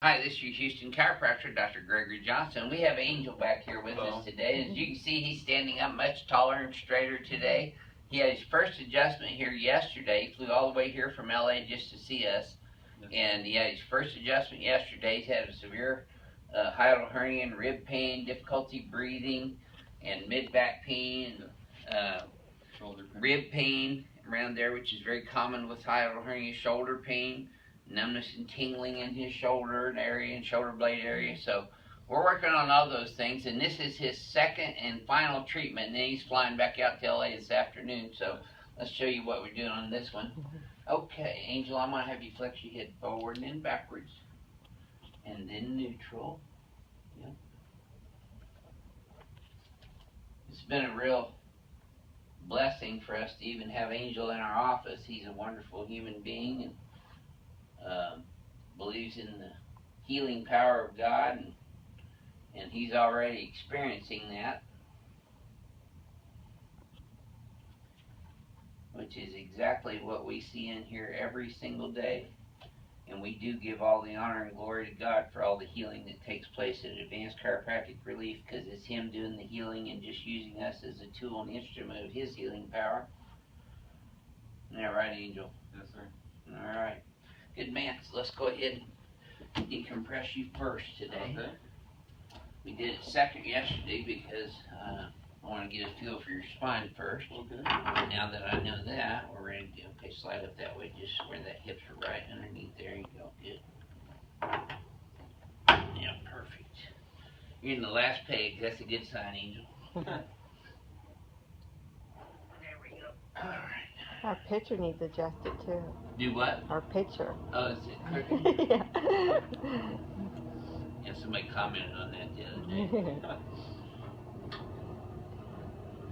Hi, this is your Houston chiropractor, Dr. Gregory Johnson. We have Angel back here with us today. As you can see, he's standing up much taller and straighter today. He had his first adjustment here yesterday. He flew all the way here from LA just to see us. And he had his first adjustment yesterday. He's had a severe hiatal hernia and rib pain, difficulty breathing, and mid-back pain, rib pain around there, which is very common with hiatal hernia, shoulder pain, numbness and tingling in his shoulder area and shoulder blade area. So we're working on all those things, and this is his second and final treatment, and then he's flying back out to LA this afternoon. So let's show you what we're doing on this one. Okay, Angel, I'm going to have you flex your head forward and then backwards, and then neutral. Yep. It's been a real blessing for us to even have Angel in our office. He's a wonderful human being, and believes in the healing power of God, and he's already experiencing that, which is exactly what we see in here every single day. And we do give all the honor and glory to God for all the healing that takes place at Advanced Chiropractic Relief, because it's him doing the healing and just using us as a tool and instrument of his healing power. Isn't that right, Angel? Yes, sir. All right. Good man. So let's go ahead and decompress you first today. Okay. We did it second yesterday because I want to get a feel for your spine first. Okay. Now that I know that, we're ready to okay, slide up that way, just where that hips are right underneath. There you go. Good. Yeah, perfect. You're in the last page. That's a good sign, Angel. There we go. All right. Our picture needs adjusted too. Do what? Our picture. Oh, is it crooked? Yeah. Yeah, somebody commented on that the other day.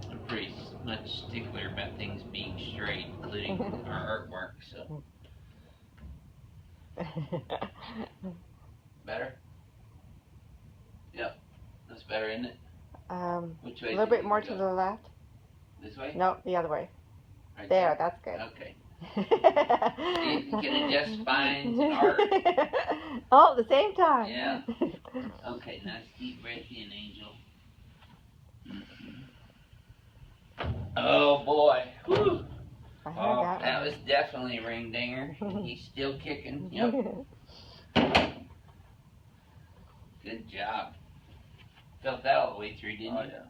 I'm pretty much stickler about things being straight, including our artwork, so. Better? Yep. That's better, isn't it? Which way? A little bit more to the left. This way? No, the other way. Right There, that's good. Okay. See, you can adjust spines and art. Oh, at the same time. Yeah. Okay, nice deep breath in, Angel. Oh boy. Woo. I heard That was definitely a ring dinger. He's still kicking. Yep. Good job. Felt that all the way through, didn't you? Oh, yeah.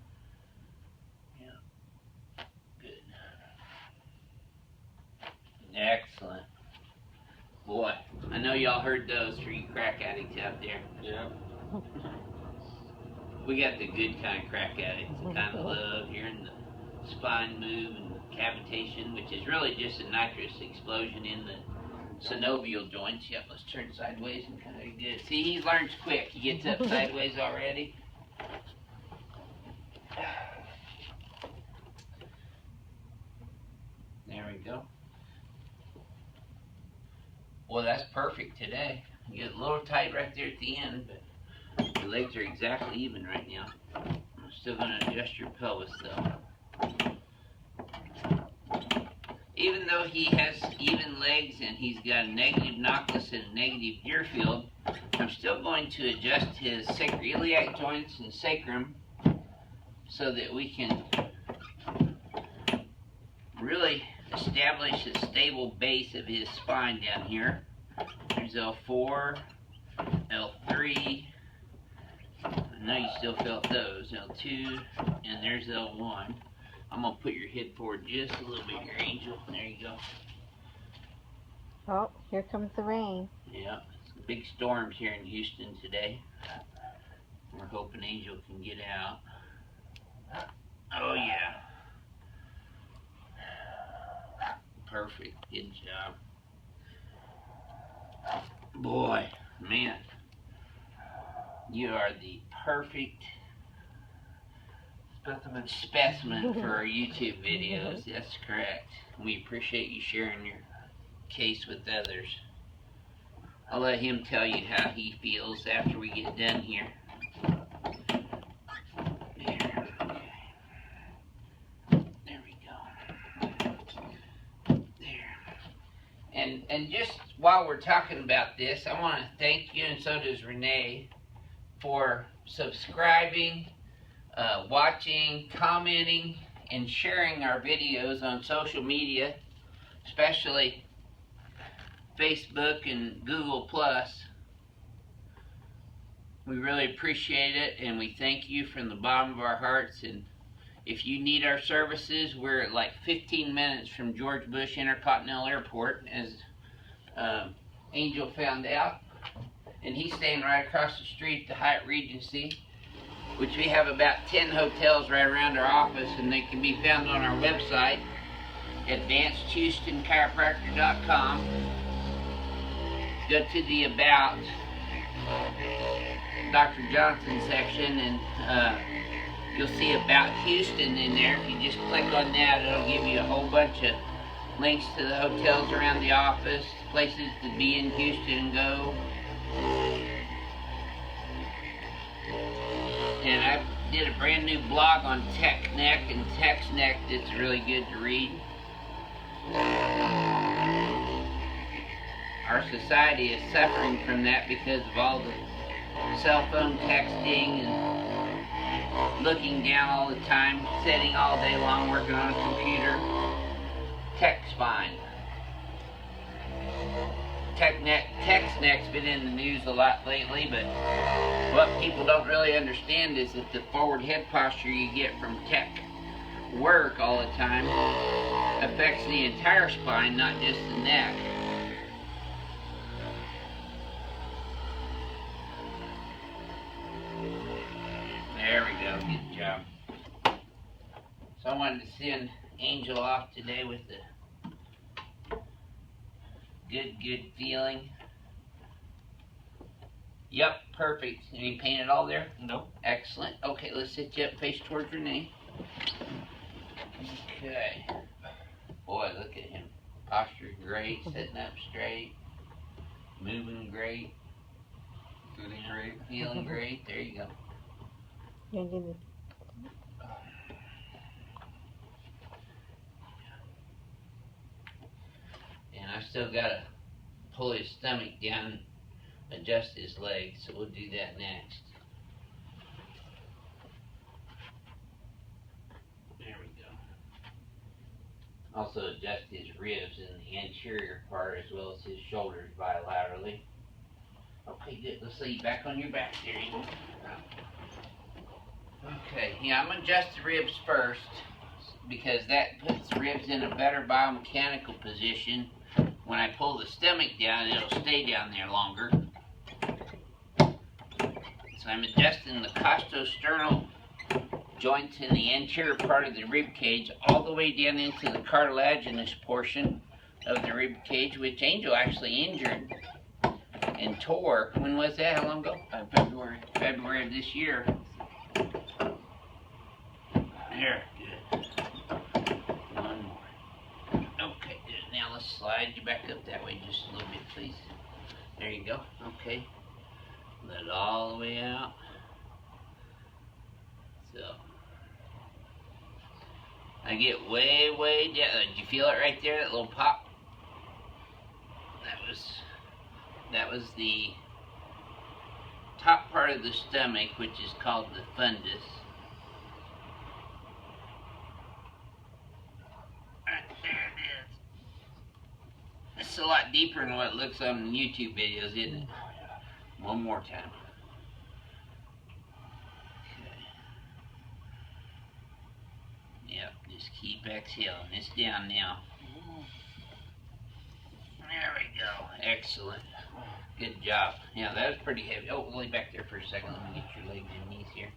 Excellent. Boy, I know y'all heard those for you crack addicts out there. Yeah. We got the good kind of crack addicts, the kind of love hearing the spine move and the cavitation, which is really just a nitrous explosion in the synovial joints. Yep, let's turn sideways and kind of get it. See, he learns quick. He gets up sideways already. There we go. Well, that's perfect today. You get a little tight right there at the end, but your legs are exactly even right now. I'm still going to adjust your pelvis, though. Even though he has even legs and he's got a negative nocklus and a negative gear field, I'm still going to adjust his sacroiliac joints and sacrum so that we can really establish a stable base of his spine down here. There's L4, L3. I know you still felt those. L2, and there's L1. I'm going to put your head forward just a little bit here, Angel. There you go. Oh, here comes the rain. Yeah, some big storms here in Houston today. We're hoping Angel can get out. Oh, yeah. Perfect. Good job. Boy, man, you are the perfect specimen for our YouTube videos. That's correct. We appreciate you sharing your case with others. I'll let him tell you how he feels after we get done here. And just while we're talking about this, I want to thank you, and so does Renee, for subscribing, watching, commenting, and sharing our videos on social media, especially Facebook and Google+. We really appreciate it, and we thank you from the bottom of our hearts. And if you need our services, we're like 15 minutes from George Bush Intercontinental Airport, as Angel found out. And he's staying right across the street at the Hyatt Regency, which we have about 10 hotels right around our office, and they can be found on our website, advancedchiropractic.com. Go to the About Dr. Johnson section, and you'll see About Houston in there. If you just click on that, it'll give you a whole bunch of links to the hotels around the office, places to be in Houston and go. And I did a brand new blog on Tech Neck and Tex Neck that's really good to read. Our society is suffering from that because of all the cell phone texting and looking down all the time, sitting all day long working on a computer. Tech spine. Tex Neck's been in the news a lot lately, but what people don't really understand is that the forward head posture you get from tech work all the time affects the entire spine, not just the neck. There we go, good job. So I wanted to send Angel off today with the good feeling. Yep, perfect. Any pain at all there? Nope. Excellent. Okay, let's sit you up, face towards Renee. Okay. Boy, look at him. Posture great, sitting up straight, moving great, Feeling great. feeling great. There you go. And I still gotta pull his stomach down, adjust his legs, so we'll do that next. There we go. Also adjust his ribs in the anterior part as well as his shoulders bilaterally. Okay, good. Let's lay you back on your back there. You go. Okay, yeah, I'm gonna adjust the ribs first because that puts the ribs in a better biomechanical position. When I pull the stomach down, it'll stay down there longer. So I'm adjusting the costosternal joints in the anterior part of the rib cage all the way down into the cartilaginous portion of the rib cage, which Angel actually injured and tore. When was that? How long ago? February. February of this year. There, good. One more. Okay, good. Now let's slide you back up that way just a little bit, please. There you go. Okay. Let it all the way out. So. I get way down. Did you feel it right there? That little pop? That was the top part of the stomach, which is called the fundus. There it is. It's a lot deeper than what it looks on YouTube videos, isn't it? One more time. Okay. Yep, just keep exhaling. It's down now. There we go. Excellent. Good job. Yeah, that was pretty heavy. Oh, lay back there for a second. Let me get your legs and knees here.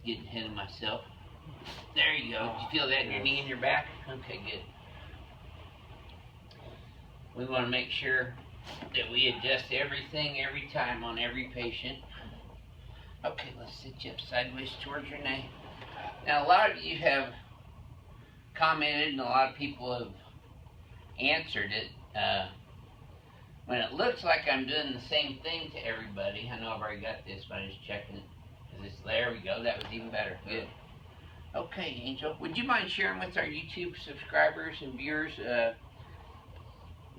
Getting ahead of myself. There you go. Did you feel that in your knee and your back? Okay, good. We want to make sure that we adjust everything every time on every patient. Okay, let's sit you up sideways towards your neck. Now, a lot of you have commented, and a lot of people have answered it. When it looks like I'm doing the same thing to everybody, I know I've already got this, but I'm just checking it. There we go. That was even better. Good. Okay, Angel, would you mind sharing with our YouTube subscribers and viewers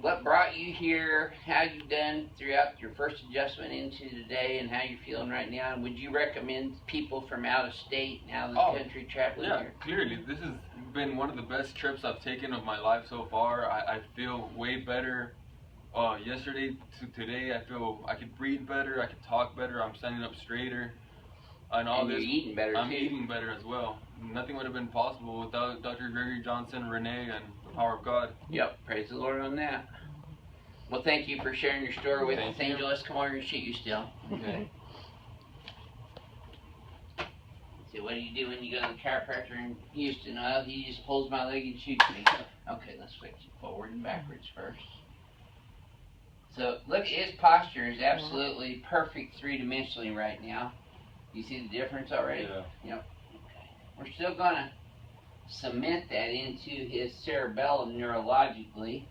what brought you here, how you done throughout your first adjustment into today, and how you're feeling right now, and would you recommend people from out of state and out of the country traveling Yeah, here? clearly. This has been one of the best trips I've taken of my life so far. I feel way better. Yesterday to today, I feel I could breathe better, I could talk better, I'm standing up straighter. And all And this, you're eating better, I'm too. eating better as well. Nothing would have been possible without Dr. Gregory Johnson, Renee, and the power of God. Yep, praise the Lord on that. Well, thank you for sharing your story with Thank us, Angel. Let's come over and shoot you still. Okay. So what do you do when you go to the chiropractor in Houston? Well, he just pulls my leg and shoots me. Okay, let's switch it forward and backwards first. So look, his posture is absolutely perfect three-dimensionally right now. You see the difference already? Yeah. Yep. Okay. We're still going to cement that into his cerebellum neurologically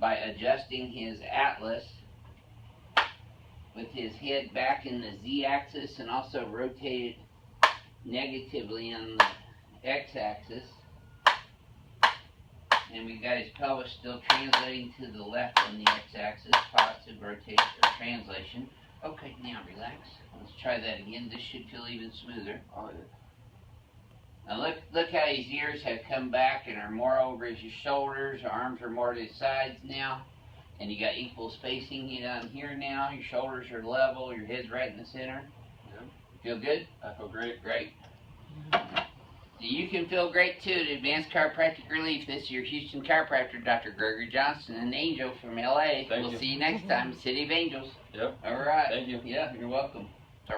by adjusting his atlas with his head back in the z-axis and also rotated negatively on the x-axis. And we've got his pelvis still translating to the left on the x-axis, positive rotation or translation. Okay, now relax. Let's try that again. This should feel even smoother. Oh, yeah. Now look how his ears have come back and are more over his shoulders. Arms are more to his sides now. And you got equal spacing down here now. Your shoulders are level. Your head's right in the center. Yep. Feel good? I feel great. Great. So you can feel great too at Advanced Chiropractic Relief. This is your Houston chiropractor, Dr. Gregory Johnson, an angel from LA. Thank We'll you. see you next time, City of Angels. Yep. All right. Thank you. Yeah, you're welcome.